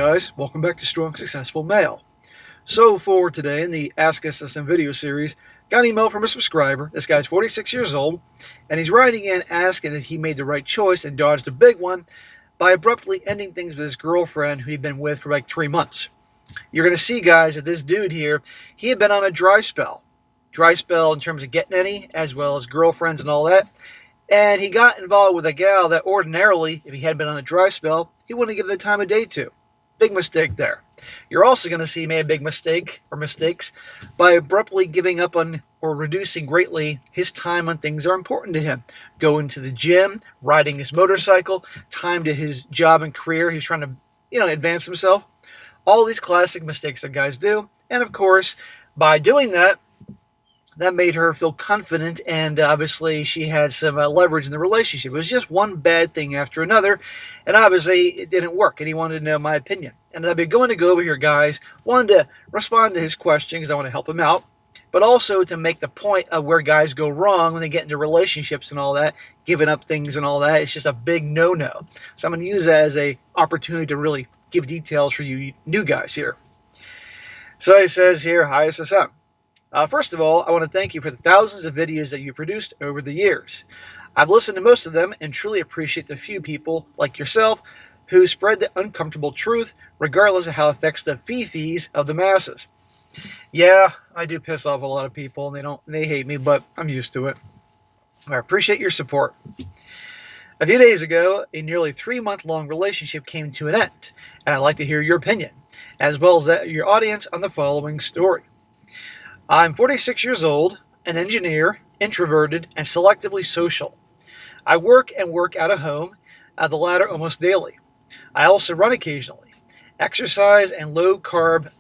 guys, welcome back to Strong Successful Male. So for today in the Ask SSM video series, got an email from a subscriber. This guy's 46 years old, and he's writing in asking if he made the right choice and dodged a big one by abruptly ending things with his girlfriend who he'd been with for like 3 months. You're going to see, guys, that this dude here, he had been on a dry spell. Dry spell in terms of getting any, as well as girlfriends and all that. And he got involved with a gal that ordinarily, if he had been on a dry spell, he wouldn't give the time of day to. Big mistake there. You're also going to see he made a big mistake, or mistakes, by abruptly giving up on or reducing greatly his time on things that are important to him. Going to the gym, riding his motorcycle, time to his job and career. He's trying to, advance himself. All these classic mistakes that guys do. And of course, by doing that, that made her feel confident, and obviously she had some leverage in the relationship. It was just one bad thing after another, and obviously it didn't work, and he wanted to know my opinion. And I've been going to go over here, guys, wanted to respond to his question because I want to help him out, but also to make the point of where guys go wrong when they get into relationships and all that, giving up things and all that. It's just a big no-no. So I'm going to use that as an opportunity to really give details for you new guys here. So he says here, hi SSM. First of all, I want to thank you for the thousands of videos that you produced over the years. I've listened to most of them and truly appreciate the few people, like yourself, who spread the uncomfortable truth, regardless of how it affects the fifis of the masses. Yeah, I do piss off a lot of people, and they hate me, but I'm used to it. I appreciate your support. A few days ago, a nearly 3-month-long relationship came to an end, and I'd like to hear your opinion, as well as that of your audience on the following story. I'm 46 years old, an engineer, introverted, and selectively social. I work out of home, the latter almost daily. I also run occasionally. Exercise and low-carb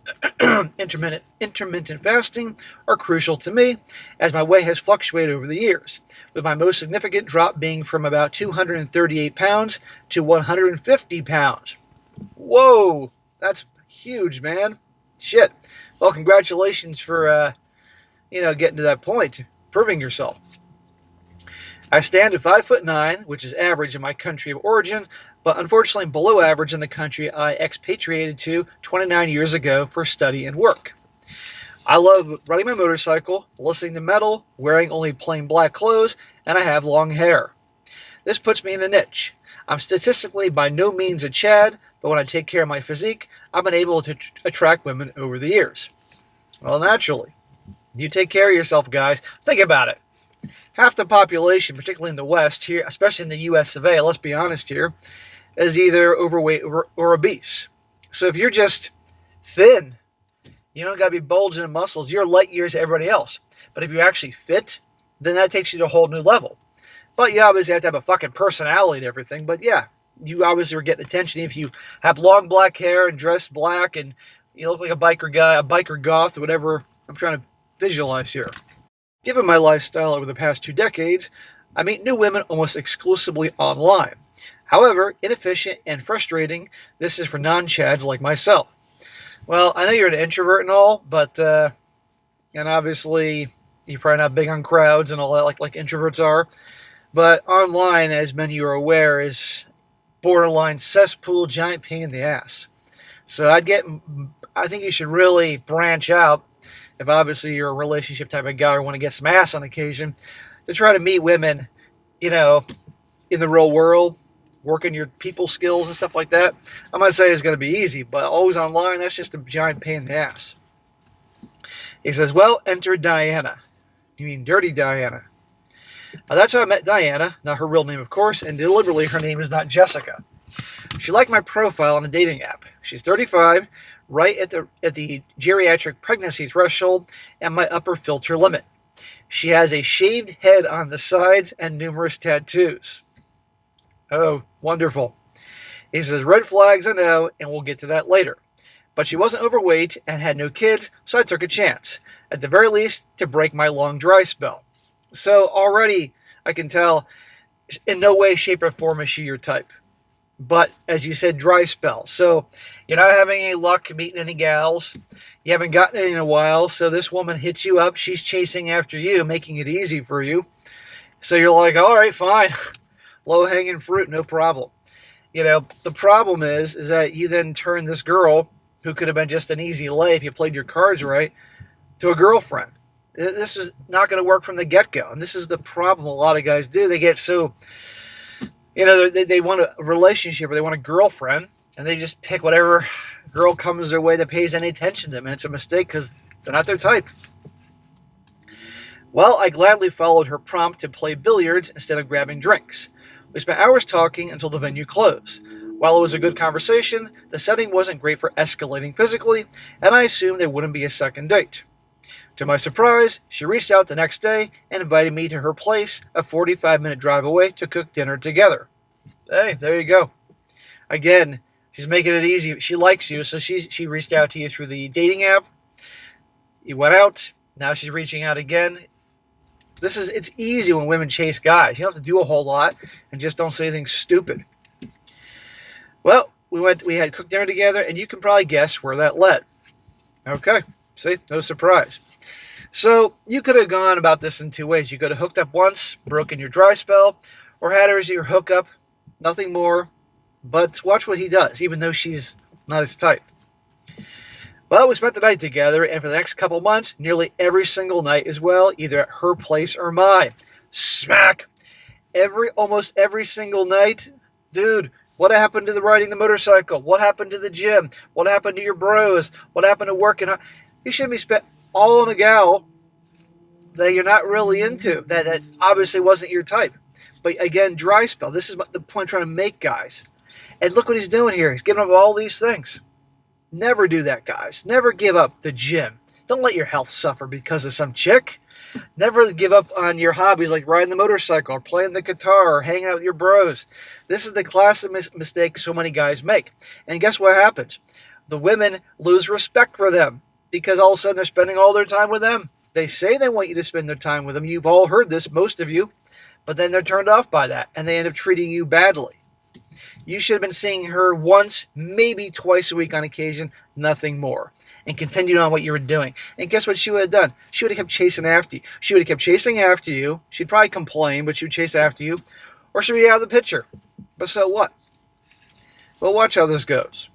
intermittent fasting are crucial to me, as my weight has fluctuated over the years, with my most significant drop being from about 238 pounds to 150 pounds. Whoa, that's huge, man. Shit. Well, congratulations for, getting to that point, proving yourself. I stand at 5'9", which is average in my country of origin, but unfortunately below average in the country I expatriated to 29 years ago for study and work. I love riding my motorcycle, listening to metal, wearing only plain black clothes, and I have long hair. This puts me in a niche. I'm statistically by no means a Chad, but when I take care of my physique, I've been able to attract women over the years. Well, naturally. You take care of yourself, guys. Think about it. Half the population, particularly in the West here, especially in the U.S. of A., let's be honest here, is either overweight or obese. So if you're just thin, you don't got to be bulging in muscles. You're light years to everybody else. But if you're actually fit, then that takes you to a whole new level. But you obviously have to have a fucking personality and everything. But yeah, you obviously are getting attention if you have long black hair and dress black and you look like a biker guy, a biker goth, or whatever I'm trying to visualize here. Given my lifestyle over the past 2 decades, I meet new women almost exclusively online. However, inefficient and frustrating, this is for non-chads like myself. Well, I know you're an introvert and all, but, and obviously you're probably not big on crowds and all that like introverts are, but online, as many of you are aware, is borderline cesspool, giant pain in the ass. So I think you should really branch out, if obviously you're a relationship type of guy or want to get some ass on occasion, to try to meet women, in the real world, working your people skills and stuff like that. I'm not saying it's going to be easy, but always online, that's just a giant pain in the ass. He says, well, enter Diana. You mean Dirty Diana. That's how I met Diana, not her real name, of course, and deliberately her name is not Jessica. She liked my profile on a dating app. She's 35, right at the geriatric pregnancy threshold and my upper filter limit. She has a shaved head on the sides and numerous tattoos. Oh, wonderful. He says, red flags, I know, and we'll get to that later. But she wasn't overweight and had no kids, so I took a chance, at the very least, to break my long dry spell. So already, I can tell, in no way, shape, or form is she your type. But, as you said, dry spell. So, you're not having any luck meeting any gals. You haven't gotten any in a while, so this woman hits you up. She's chasing after you, making it easy for you. So you're like, all right, fine. Low-hanging fruit, no problem. The problem is that you then turn this girl, who could have been just an easy lay if you played your cards right, to a girlfriend. This is not going to work from the get-go. And this is the problem a lot of guys do. They get so, they want a relationship or they want a girlfriend, and they just pick whatever girl comes their way that pays any attention to them. And it's a mistake because they're not their type. Well, I gladly followed her prompt to play billiards instead of grabbing drinks. We spent hours talking until the venue closed. While it was a good conversation, the setting wasn't great for escalating physically, and I assumed there wouldn't be a second date. To my surprise, she reached out the next day and invited me to her place, a 45-minute drive away, to cook dinner together. Hey, there you go. Again, she's making it easy. She likes you, so she reached out to you through the dating app. You went out. Now she's reaching out again. It's easy when women chase guys. You don't have to do a whole lot, and just don't say anything stupid. Well, we had cooked dinner together, and you can probably guess where that led. Okay, see, no surprise. So you could have gone about this in two ways. You could have hooked up once, broken your dry spell, or had her as your hookup, nothing more. But watch what he does, even though she's not his type. Well, we spent the night together, and for the next couple months, nearly every single night as well, either at her place or mine. Smack! Almost every single night. Dude, what happened to the riding the motorcycle? What happened to the gym? What happened to your bros? What happened to working? You shouldn't be spent all on a gal that you're not really into, that obviously wasn't your type. But again, dry spell. This is the point I'm trying to make, guys. And look what he's doing here. He's giving up all these things. Never do that, guys. Never give up the gym. Don't let your health suffer because of some chick. Never give up on your hobbies like riding the motorcycle or playing the guitar or hanging out with your bros. This is the classic mistake so many guys make. And guess what happens? The women lose respect for them because all of a sudden they're spending all their time with them. They say they want you to spend their time with them. You've all heard this, most of you. But then they're turned off by that and they end up treating you badly. You should have been seeing her once, maybe twice a week on occasion, nothing more. And continued on what you were doing. And guess what she would have done? She would have kept chasing after you. She would have kept chasing after you. She'd probably complain, but she would chase after you. Or she'd be out of the picture. But so what? Well, watch how this goes.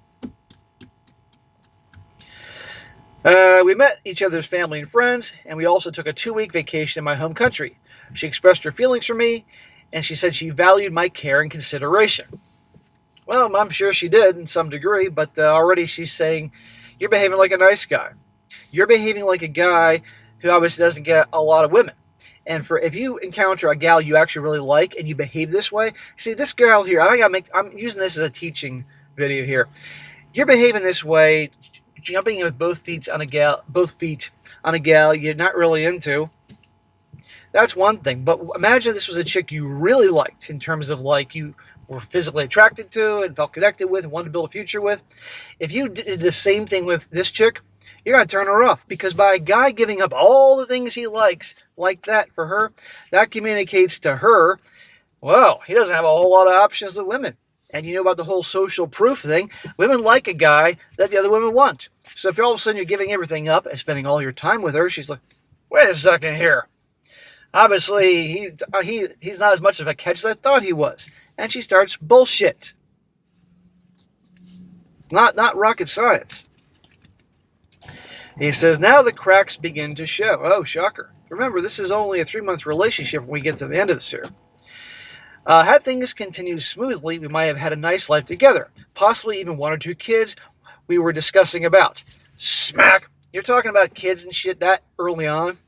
We met each other's family and friends, and we also took a 2-week vacation in my home country. She expressed her feelings for me, and she said she valued my care and consideration. Well, I'm sure she did in some degree, but already she's saying, you're behaving like a nice guy. You're behaving like a guy who obviously doesn't get a lot of women. And if you encounter a gal you actually really like and you behave this way, see this girl here, I'm using this as a teaching video here. You're behaving this way, jumping in with both feet on a gal you're not really into. That's one thing. But imagine this was a chick you really liked in terms of like you were physically attracted to and felt connected with and wanted to build a future with. If you did the same thing with this chick, you're going to turn her off. Because by a guy giving up all the things he likes like that for her, that communicates to her, well, he doesn't have a whole lot of options with women. And you know about the whole social proof thing. Women like a guy that the other women want. So if all of a sudden you're giving everything up and spending all your time with her, she's like, wait a second here. Obviously, he's not as much of a catch as I thought he was. And she starts bullshit. Not rocket science. He says, now the cracks begin to show. Oh, shocker. Remember, this is only a 3-month relationship when we get to the end of this here. Had things continued smoothly, we might have had a nice life together. Possibly even 1 or 2 kids we were discussing about. Smack! You're talking about kids and shit that early on?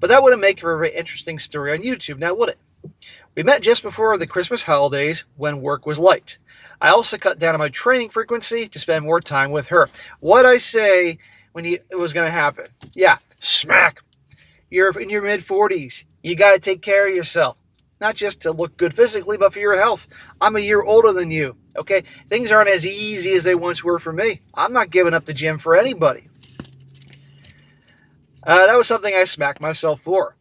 But that wouldn't make for a very interesting story on YouTube, now would it? We met just before the Christmas holidays when work was light. I also cut down on my training frequency to spend more time with her. What'd I say when it was going to happen? Yeah, smack. You're in your mid-40s. You got to take care of yourself. Not just to look good physically, but for your health. I'm a year older than you, okay? Things aren't as easy as they once were for me. I'm not giving up the gym for anybody. That was something I smacked myself for.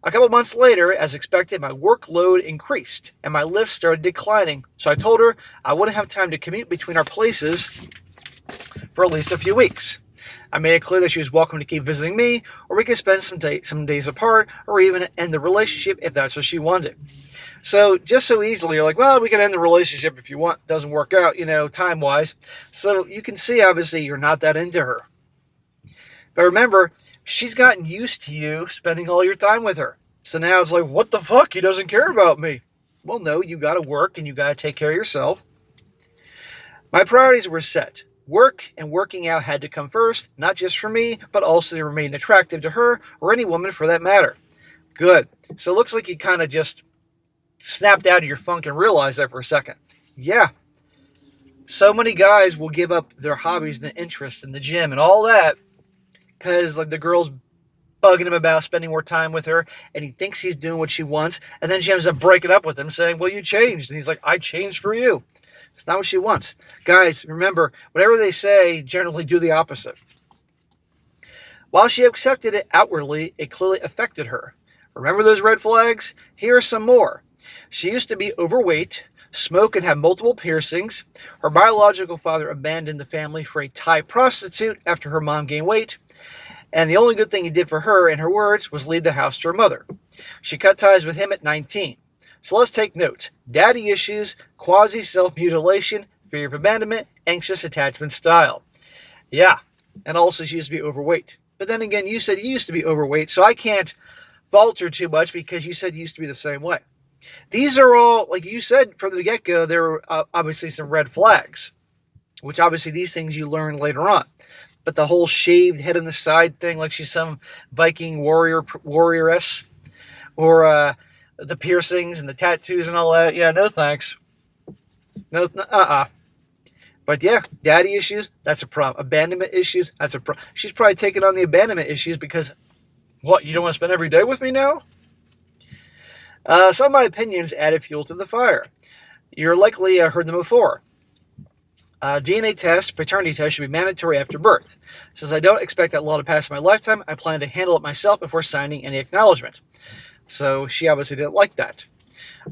A couple months later, as expected, my workload increased and my lift started declining. So I told her I wouldn't have time to commute between our places for at least a few weeks. I made it clear that she was welcome to keep visiting me, or we could spend some days apart, or even end the relationship if that's what she wanted. So just so easily, you're like, well, we can end the relationship if you want. Doesn't work out, time-wise. So you can see, obviously, you're not that into her. But remember, she's gotten used to you spending all your time with her. So now it's like, what the fuck? He doesn't care about me. Well, no, you got to work and you got to take care of yourself. My priorities were set. Work and working out had to come first, not just for me, but also to remain attractive to her or any woman for that matter. Good. So it looks like you kind of just snapped out of your funk and realized that for a second. Yeah. So many guys will give up their hobbies and interests in the gym and all that because like the girl's bugging him about spending more time with her and he thinks he's doing what she wants, and then she ends up breaking up with him saying, well, you changed. And he's like, I changed for you. It's not what she wants. Guys, remember, whatever they say, generally do the opposite. While she accepted it outwardly, it clearly affected her. Remember those red flags? Here are some more. She used to be overweight, smoke, and have multiple piercings. Her biological father abandoned the family for a Thai prostitute after her mom gained weight. And the only good thing he did for her, in her words, was leave the house to her mother. She cut ties with him at 19. So let's take notes. Daddy issues, quasi-self-mutilation, fear of abandonment, anxious attachment style. Yeah, and also she used to be overweight. But then again, you said you used to be overweight, so I can't fault her too much because you said you used to be the same way. These are all, like you said from the get-go, there were obviously some red flags, which obviously these things you learn later on. But the whole shaved head on the side thing, like she's some Viking warrioress, or the piercings and the tattoos and all that. Yeah, no thanks. No, But yeah, daddy issues, that's a problem. Abandonment issues, that's a problem. She's probably taking on the abandonment issues because, what, you don't want to spend every day with me now? Some of my opinions added fuel to the fire. You're likely heard them before. DNA test, paternity test should be mandatory after birth. Since I don't expect that law to pass in my lifetime, I plan to handle it myself before signing any acknowledgement. So she obviously didn't like that.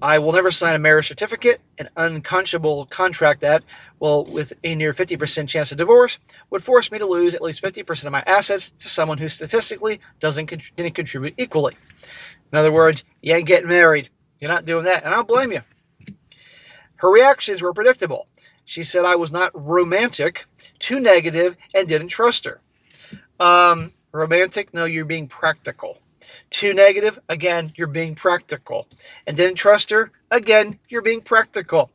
I will never sign a marriage certificate, an unconscionable contract that, well, with a near 50% chance of divorce, would force me to lose at least 50% of my assets to someone who statistically didn't contribute equally. In other words, you ain't getting married. You're not doing that, and I don't blame you. Her reactions were predictable. She said I was not romantic, too negative, and didn't trust her. Romantic? No, you're being practical. Too negative? Again, you're being practical. And didn't trust her? Again, you're being practical.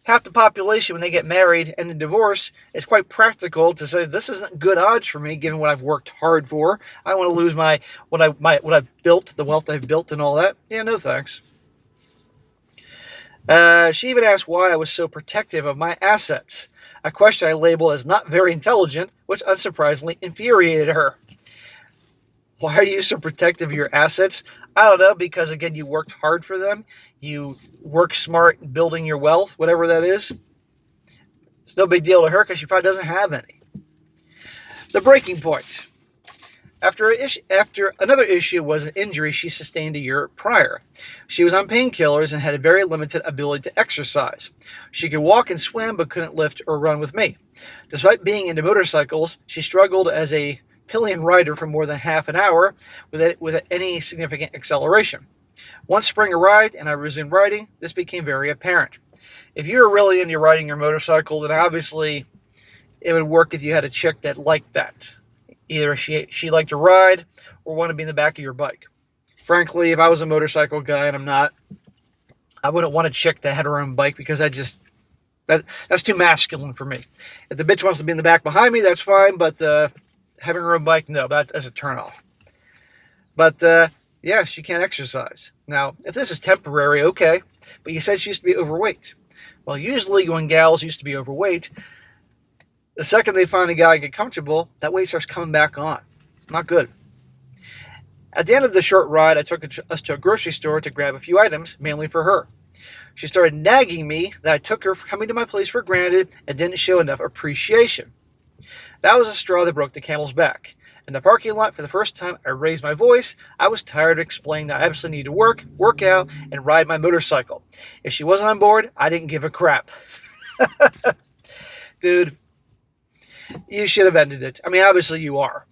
Half the population, when they get married and then divorce, is quite practical to say, this isn't good odds for me, given what I've worked hard for. I don't want to lose what I've built, the wealth I've built and all that. Yeah, no thanks. She even asked why I was so protective of my assets, a question I labeled as not very intelligent, which unsurprisingly infuriated her. Why are you so protective of your assets? I don't know, because again, you worked hard for them. You work smart building your wealth, whatever that is. It's no big deal to her because she probably doesn't have any. The breaking point. After another issue was an injury she sustained a year prior. She was on painkillers and had a very limited ability to exercise. She could walk and swim but couldn't lift or run with me. Despite being into motorcycles, she struggled as a pillion rider for more than half an hour with any significant acceleration. Once spring arrived and I resumed riding, this became very apparent. If you're really into riding your motorcycle, then obviously it would work if you had a chick that liked that. Either she liked to ride or want to be in the back of your bike. Frankly, if I was a motorcycle guy, and I'm not, I wouldn't want a chick that had her own bike because that's too masculine for me. If the bitch wants to be in the back behind me, that's fine, but having her own bike, no, that's a turnoff. But yeah, she can't exercise. Now, if this is temporary, okay, but you said she used to be overweight. Well, usually when gals used to be overweight, the second they find a guy and get comfortable, that weight starts coming back on. Not good. At the end of the short ride, I took us to a grocery store to grab a few items, mainly for her. She started nagging me that I took her for coming to my place for granted and didn't show enough appreciation. That was the straw that broke the camel's back. In the parking lot, for the first time, I raised my voice. I was tired of explaining that I absolutely need to work out, and ride my motorcycle. If she wasn't on board, I didn't give a crap. Dude, You should have ended it. I mean, obviously you are.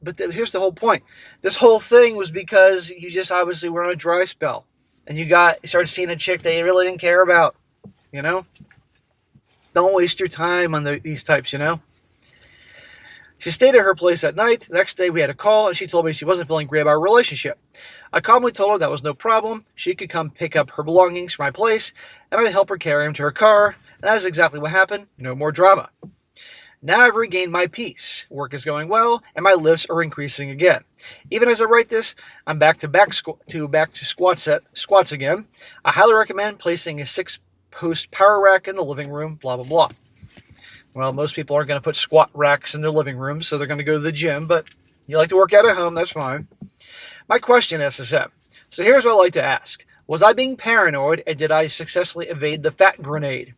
But here's the whole point. This whole thing was because you just obviously were on a dry spell. And you started seeing a chick that you really didn't care about. You know? Don't waste your time on these types, you know? She stayed at her place that night. The next day we had a call, and she told me she wasn't feeling great about our relationship. I calmly told her that was no problem. She could come pick up her belongings from my place, and I'd help her carry them to her car. And that is exactly what happened. No more drama. Now I've regained my peace. Work is going well, and my lifts are increasing again. Even as I write this, I'm back to squats again. I highly recommend placing a 6-post power rack in the living room. Blah blah blah. Well, most people aren't going to put squat racks in their living room, so they're going to go to the gym. But you like to work out at home, that's fine. My question, SSM. So here's what I like to ask: was I being paranoid, and did I successfully evade the fat grenade?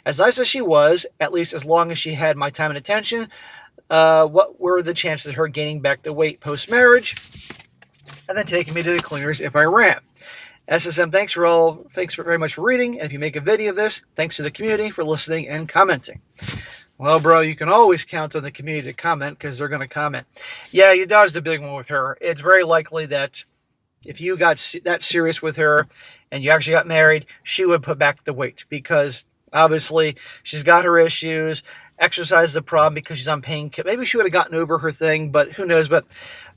As nice as she was, at least as long as she had my time and attention, what were the chances of her gaining back the weight post-marriage and then taking me to the cleaners if I ran? SSM, thanks very much for reading, and if you make a video of this, thanks to the community for listening and commenting. Well, bro, you can always count on the community to comment, because they're going to comment. Yeah, you dodged a big one with her. It's very likely that if you got that serious with her and you actually got married, she would put back the weight, because obviously she's got her issues. Exercise is the problem because she's on pain. Maybe she would have gotten over her thing, but who knows? But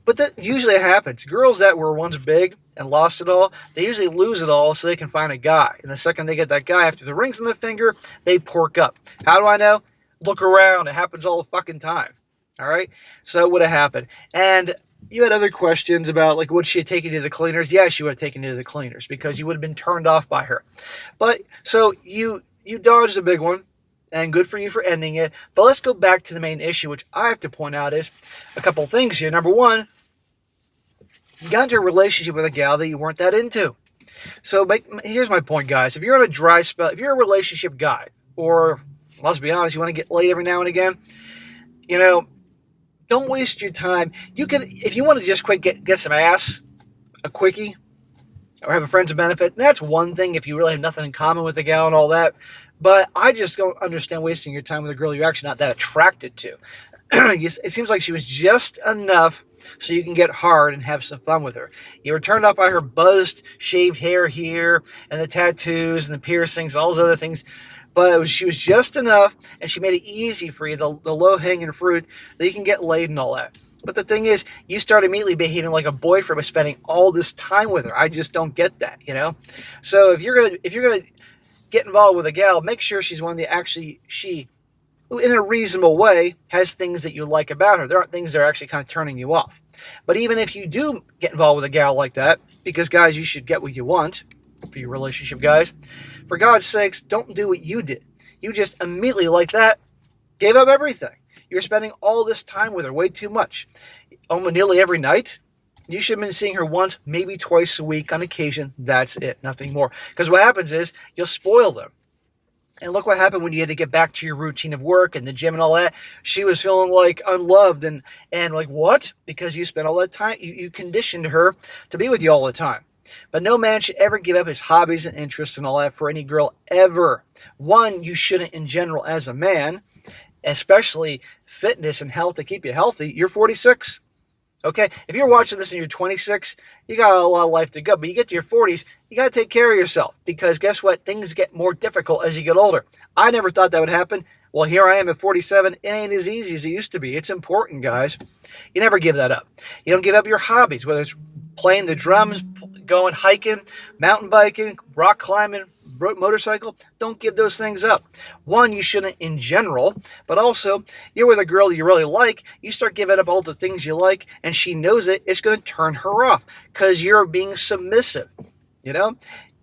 that usually happens. Girls that were once big and lost it all, they usually lose it all so they can find a guy. And the second they get that guy after the rings on the finger, they pork up. How do I know? Look around. It happens all the fucking time. All right? So it would have happened. And you had other questions about, like, would she have taken you to the cleaners? Yeah, she would have taken you to the cleaners because you would have been turned off by her. But so you dodged a big one, and good for you for ending it. But let's go back to the main issue, which I have to point out is a couple things here. Number one, you got into a relationship with a gal that you weren't that into. So here's my point, guys. If you're on a dry spell, if you're a relationship guy, or let's be honest, you want to get laid every now and again, you know, don't waste your time. You can, if you want to just quick get some ass, a quickie, or have a friends of benefit, that's one thing if you really have nothing in common with the gal and all that. But I just don't understand wasting your time with a girl you're actually not that attracted to. It seems like she was just enough so you can get hard and have some fun with her. You were turned off by her buzzed, shaved hair here, and the tattoos and the piercings and all those other things. But she was just enough, and she made it easy for you, the low-hanging fruit, that you can get laid and all that. But the thing is, you start immediately behaving like a boyfriend by spending all this time with her. I just don't get that, you know? So if you're gonna get involved with a gal, make sure she's one that she, in a reasonable way, has things that you like about her. There aren't things that are actually kind of turning you off. But even if you do get involved with a gal like that, because, guys, you should get what you want for your relationship, guys. For God's sakes, don't do what you did. You just immediately, like that, gave up everything. You're spending all this time with her, way too much. Almost nearly every night. You should have been seeing her once, maybe twice a week on occasion. That's it, nothing more. Because what happens is, you'll spoil them. And look what happened when you had to get back to your routine of work and the gym and all that. She was feeling like unloved and like, what? Because you spent all that time, you conditioned her to be with you all the time. But no man should ever give up his hobbies and interests and all that for any girl, ever. One, you shouldn't in general as a man, especially fitness and health to keep you healthy. You're 46. Okay, if you're watching this and you're 26, you got a lot of life to go. But you get to your 40s, you got to take care of yourself. Because guess what? Things get more difficult as you get older. I never thought that would happen. Well, here I am at 47. It ain't as easy as it used to be. It's important, guys. You never give that up. You don't give up your hobbies, whether it's playing the drums, going hiking, mountain biking, rock climbing, motorcycle. Don't give those things up. One, you shouldn't in general, but also you're with a girl you really like, you start giving up all the things you like, and she knows it, it's going to turn her off because you're being submissive, you know?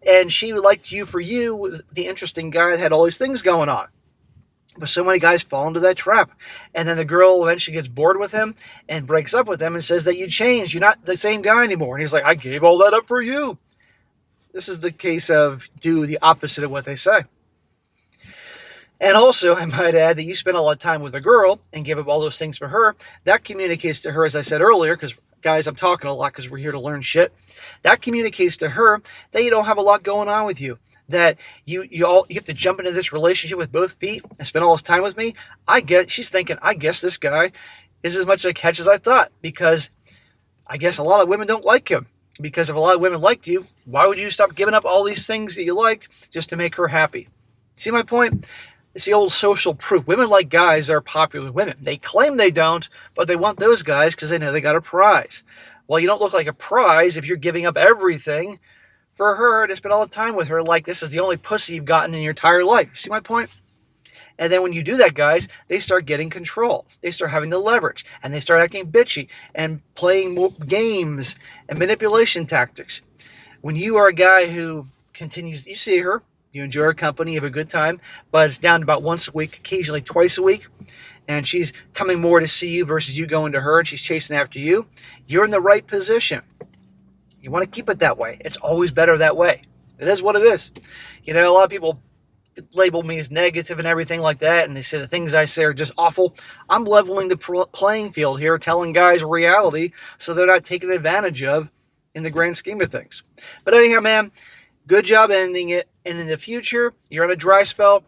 And she liked you for you, the interesting guy that had all these things going on. But so many guys fall into that trap. And then the girl eventually gets bored with him and breaks up with him and says that you changed. You're not the same guy anymore. And he's like, I gave all that up for you. This is the case of do the opposite of what they say. And also, I might add that you spend a lot of time with a girl and give up all those things for her. That communicates to her, as I said earlier, because, guys, I'm talking a lot because we're here to learn shit. That communicates to her that you don't have a lot going on with you. that you have to jump into this relationship with both feet and spend all this time with me. She's thinking, I guess this guy is as much of a catch as I thought, because I guess a lot of women don't like him. Because if a lot of women liked you, why would you stop giving up all these things that you liked just to make her happy? See my point? It's the old social proof. Women like guys that are popular with women. They claim they don't, but they want those guys because they know they got a prize. Well, you don't look like a prize if you're giving up everything for her to spend all the time with her, like this is the only pussy you've gotten in your entire life. See my point? And then when you do that, guys, they start getting control. They start having the leverage, and they start acting bitchy and playing more games and manipulation tactics. When you are a guy who continues, you see her, you enjoy her company, you have a good time, but it's down to about once a week, occasionally twice a week, and she's coming more to see you versus you going to her, and she's chasing after you, you're in the right position. You want to keep it that way. It's always better that way. It is what it is. You know, a lot of people label me as negative and everything like that, and they say the things I say are just awful. I'm leveling the playing field here, telling guys reality so they're not taken advantage of in the grand scheme of things. But anyhow, man, good job ending it. And in the future, you're on a dry spell.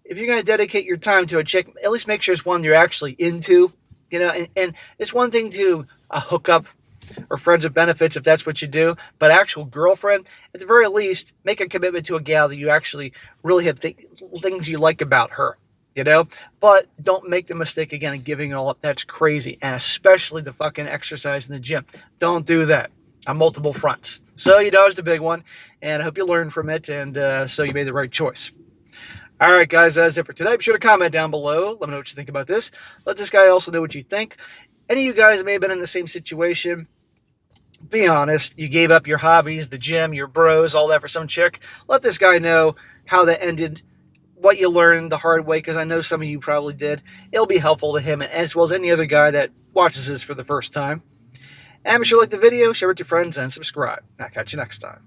If you're going to dedicate your time to a chick, at least make sure it's one you're actually into. You know, and it's one thing to hook up or friends with benefits if that's what you do, but actual girlfriend, at the very least, make a commitment to a gal that you actually really have things you like about her, you know? But don't make the mistake again of giving it all up. That's crazy, and especially the fucking exercise in the gym. Don't do that on multiple fronts. So you dodged a big one, and I hope you learned from it, and so you made the right choice. All right, guys, that's it for today. Be sure to comment down below. Let me know what you think about this. Let this guy also know what you think. Any of you guys may have been in the same situation. Be honest, you gave up your hobbies, the gym, your bros, all that for some chick. Let this guy know how that ended, what you learned the hard way, because I know some of you probably did. It'll be helpful to him, as well as any other guy that watches this for the first time. And be sure to like the video, share it with your friends, and subscribe. I'll catch you next time.